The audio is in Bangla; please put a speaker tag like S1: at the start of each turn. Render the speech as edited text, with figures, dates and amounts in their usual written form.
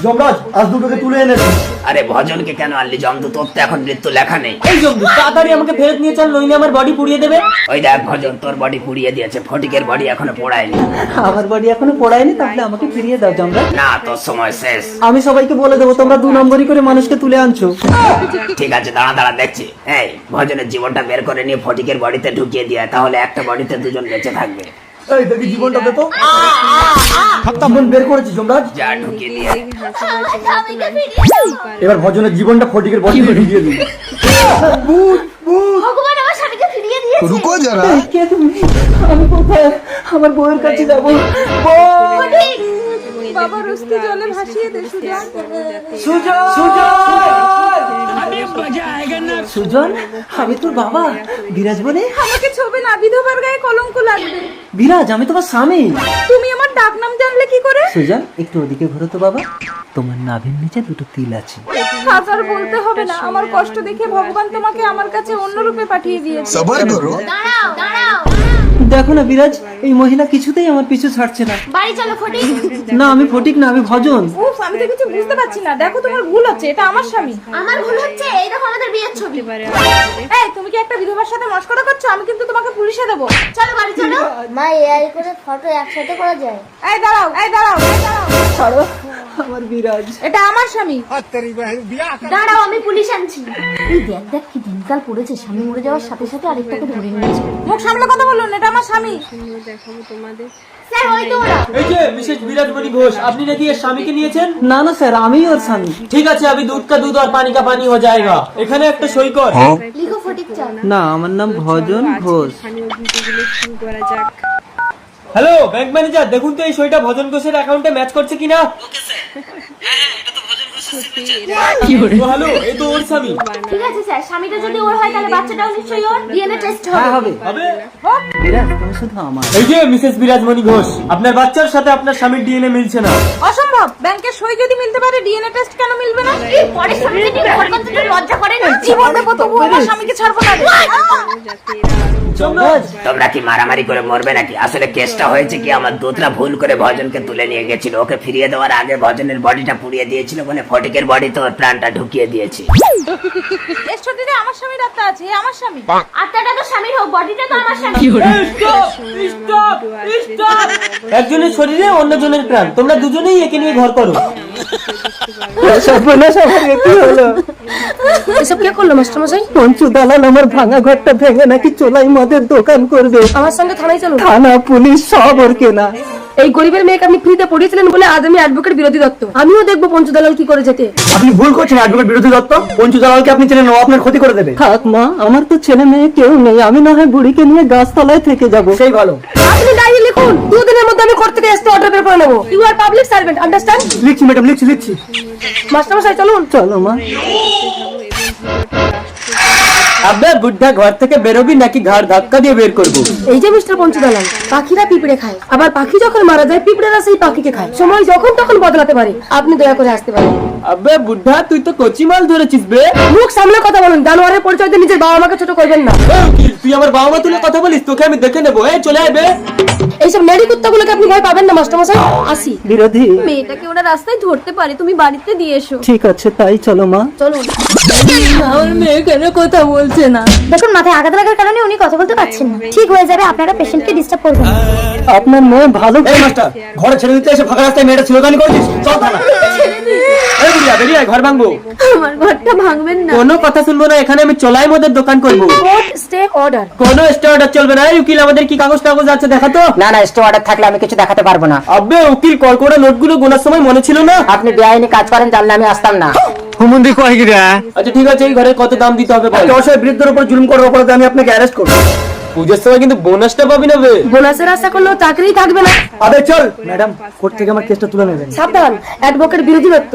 S1: যমরাজ আজ দুটোকে তুলে এনেছি।
S2: আরে ভজনকে কেন আনলি জমদু? তোর তো এখন মৃত্যু লেখা নেই।
S3: এই জমদু তাড়াতাড়ি আমাকে ফেরত নিয়ে চল, নইলে আমার বডি পুড়িয়ে দেবে।
S2: ওই দেখ ভজন, তোর বডি পুড়িয়ে দিয়েছে, ফটিকের বডি এখনো পোড়ায়নি।
S3: আমার বডি এখনো পোড়ায়নি, তাহলে আমাকে ফিরিয়ে দাও যমরাজ।
S2: না, তোর সময় শেষ।
S3: আমি সবাইকে বলে দেবো তোমরা 2 নম্বরই করে মানুষকে তুলে আনছো।
S2: ঠিক আছে, দাঁড়া দাঁড়া দেখছি। এই ভজনের জীবনটা বের করে নিয়ে ফটিকের বডিতে ঢুকিয়ে দিয়ে, তাহলে একটা বডিতে দুজন বেঁচে থাকবে।
S1: এই দেখি জীবনটা দে তো। জীবন বের করেছি যমরাজ।
S2: যা ঢুকিয়ে দিয়ে।
S1: এবার ভজনের জীবনটা ফটিকের বডিতে ঢুকিয়ে দিই।
S4: ভগবান আমার স্বামীকে ফিরিয়ে দিয়েছে।
S5: रुको जरा।
S3: কে তুমি? আমি কোথায়? আমার বউয়ের কাছে যাবো।
S4: ফটিক, বাবা রুস্তি জলে ভাসিয়ে দে সুজন।
S3: সুজন, সুজন, আমি তোর বাবা বিরাজ বলে।
S4: আমাকে ছবে না, বিধবার গায়ে কলঙ্ক লাগবে।
S3: বিরাজ, আমি তোমার স্বামী।
S4: তুমি আমার ডাক নাম জানলে কি করে?
S3: সুজন, একটু ওদিকে ঘোরো তো বাবা। তোমার নাভির নিচে 2টো তিল আছে।
S4: হাজার বলতে হবে না, আমার কষ্ট দেখে ভগবান তোমাকে আমার কাছে অন্য রূপে পাঠিয়ে দিয়েছে।
S5: सबर करो।
S4: দাঁড়াও দাঁড়াও,
S3: দেখো না বিরাজ, এই মহিলা কিছুতেই আমার পিছু ছাড়ছে না।
S4: বাড়ি চলো ফটিক।
S3: না, আমি ফটিক না, আমি ভজন।
S4: উফ, আমি তো কিছু বুঝতে পারছি না। দেখো তোমার ভুল হচ্ছে, এটা আমার স্বামী। আমার ভুল হচ্ছে? এই দেখো আমাদের বিয়ের ছবি। এই তুমি কি একটা বিধবার সাথে মশকরা করছো? আমি কিন্তু তোমাকে পুলিশে দেবো। চলো বাড়ি চলো।
S6: মা এআই করে ফটো একসাথে করা যায়?
S4: এই দাঁড়াও, এই দাঁড়াও, এই দাঁড়াও।
S3: ছাড়ো আমার বিরাজ।
S4: এটা আমার স্বামী। দাঁড়াও, আমি পুলিশ আনছি।
S6: এই দেখ দেখ কি দিনকাল পড়েছে, স্বামী মরে যাওয়ার সাথে সাথে আরেকটাকে ধরে নিয়েছে।
S4: মুখ সামলে কথা বলুন, এটা আমার স্বামী। স্যার ওই তো ওরা।
S3: এই যে মিসেস বিরাজমণি ঘোষ, আপনি নাকি এর স্বামীকে নিয়েছেন? না না স্যার, আমি ওর স্বামী। ঠিক আছে, আমি দুধ কা দুধ আর পানি কা পানি হয়ে যায়গা। এখানে একটা সই কর।
S6: লিখো ফটিক চাল।
S3: না, আমার নাম ভজন ঘোষ। হ্যালো ব্যাংক ম্যানেজার, দেখুন তো এই সইটা ভজন ঘোষের অ্যাকাউন্টে ম্যাচ করছে কিনা। হ্যালো, এই তো ওর স্বামী।
S4: ঠিক আছে স্যার, স্বামীটা যদি ওর হয় তাহলে বাচ্চাটাও নিশ্চয়ই ওর। ডিএনএ টেস্ট
S3: হ্যাঁ
S4: হবে।
S3: হবে। বিরাজ, তুমি শুধু আমার। এই যে মিসেস বিরাজমণি ঘোষ, আপনার বাচ্চার সাথে আপনার স্বামীর ডিএনএ মিলছে না।
S4: অসম্ভব, ব্যাংকের সই যদি মিলতে পারে ডিএনএ টেস্ট কেন মিলবে না? এই পরে স্বামীকে নিয়ে ঘর করতে তো লজ্জা করে না? জীবন দেবো তবু আমার স্বামীকে ছাড়বো না।
S3: যমরাজ,
S2: তোমরা কি মারামারি করে মরবে নাকি? আসলে কেসটা হয়েছে কি, আমার দূতরা ভুল করে ভজনকে তুলে নিয়ে গেছিল। ওকে ফিরিয়ে দেওয়ার আগে ভজনের বডিটা পুড়িয়ে দিয়েছিল বলে ফটিকের বডি তো প্রাণটা ঢুকিয়ে দিয়েছে।
S4: টেস্ট দিতে আমার স্বামীর আত্মা আছে, এ আমার স্বামী। আত্মাটা তো স্বামীর হোক, বডিটা তো আমার স্বামী।
S3: একজনের শরীরে অন্যজনের প্রাণ, তোমরা দুজনেই একে নিয়ে ঘর করো।
S6: এসব কে করলো মাস্টার মশাই?
S3: পঞ্চু দালাল আমার ভাঙা ঘরটা ভেঙে নাকি চোলাই মদের দোকান করবে।
S6: আমার সঙ্গে থানায় চলো।
S3: থানা পুলিশ সব ওর কেনা।
S6: এই গরিবের মেয়েকে আপনি ফ্রিতে পড়িয়েছিলেন বলে আজ আমি অ্যাডভোকেট বিরোধী দত্ত। আমিও দেখবো পঞ্চু দালাল কি করে যেতে।
S1: আপনি ভুল করছেন অ্যাডভোকেট বিরোধী দত্ত। পঞ্চু দালালকে আপনি চেনেন, ও আপনার ক্ষতি করে দেবে।
S3: থাক মা, আমার তো ছেলে মেয়ে কেউ নেই, আমি না হয় বুড়িকে নিয়ে গাছতলায় থেকে যাব।
S1: সেই ভালো।
S6: আপনি ডায়েরি লিখুন, 2 দিনের মধ্যে আমি কোর্ট থেকে এসে অর্ডার বের করে নেবো। You are public servant, understand?
S1: লিখছি ম্যাডাম, লিখছি।
S6: মাস্টার মশাই চলুন।
S3: চলো মা। আবে বুদ্ধা, ঘর থেকে বেরোবি নাকি ঘাড় ধাক্কা দিয়ে বের করবো?
S6: এই যে মিস্টার পঞ্চু দালাল, পাখিরা পিঁপড়ে খায়, আবার পাখি যখন মারা যায় পিঁপড়েরা সেই পাখিকে খায়। সময় যখন তখন বদলাতে পারে, আপনি দয়া করে আসতে পারেন।
S3: আবে বুদ্ধা, তুই তো কচি মাল ধরেছিস বে।
S6: মুখ সামলে কথা বলুন, জানোয়ারের পরিচয় দিয়ে নিজের বাবা মাকে ছোট করবেন না।
S3: তুই আমার বাবা মা তুলে কথা বলিস, তোকে আমি দেখে নেবো। এই চলে আয় বে।
S6: এইসব নেড়ি কুত্তাগুলোকে আপনি ভয় পাবেন না মাস্টার মশাই। আসি।
S3: বিরোধী।
S4: মেয়েটাকে ওরা রাস্তায় ধরতে পারে, তুমি বাড়িতে দিয়ে এসো।
S3: ঠিক আছে, তাই চলো মা।
S6: চলুন।
S4: আমার মেয়ে কেন কথা বলছে না?
S6: দেখুন মাথায় আঘাত লাগার কারণে উনি কথা বলতে পারছেন না। ঠিক হয়ে যাবে, আপনারা পেশেন্টকে ডিস্টার্ব করবেন না।
S3: আপনার মেয়ে ভালো।
S1: এই মাস্টার, ঘরে ছেড়ে দিতে এসে ফাঁকা রাস্তায় মেয়েটা ছিলগানি করেছিস। চল থানা। এই বুড়িয়া, বেরিয়ে আয়, ঘর ভাঙবো।
S4: আমার ঘরটা ভাঙবেন না।
S3: কোনো কথা শুনবো না, এখানে আমি চোলাই মদের দোকান করবো।
S6: Court stay order.
S3: কোনো স্টে অর্ডার চলবে না। এই উকিল, আমাদের কি কাগজ টাগজ আছে দেখা তো।
S7: না না, স্টে অর্ডার থাকলে আমি কিছু দেখাতে পারবো না।
S3: আবে উকিল, কড়কড়া নোটগুলো গোনার সময় মনে ছিল না?
S7: আপনি বেআইনি কাজ করেন, জানলে আমি আসতাম না।
S1: হুমুন্দি কয় গিরা।
S3: আচ্ছা ঠিক আছে, এই ঘরের কত দাম দিতে হবে বল।
S1: অসহায় বৃদ্ধের উপর জুলুম করার অপরাধে আমি আপনাকে অ্যারেস্ট করবো।
S3: পুজোর সময় কিন্তু বোনাসটা পাবি না বে।
S6: বোনাসের আশা করলেও চাকরি থাকবে না।
S1: আবে চল ম্যাডাম, কোর্ট থেকে আমার কেসটা তুলে নেবেন।
S6: সাবধান, অ্যাডভোকেট বিরোধী দত্ত।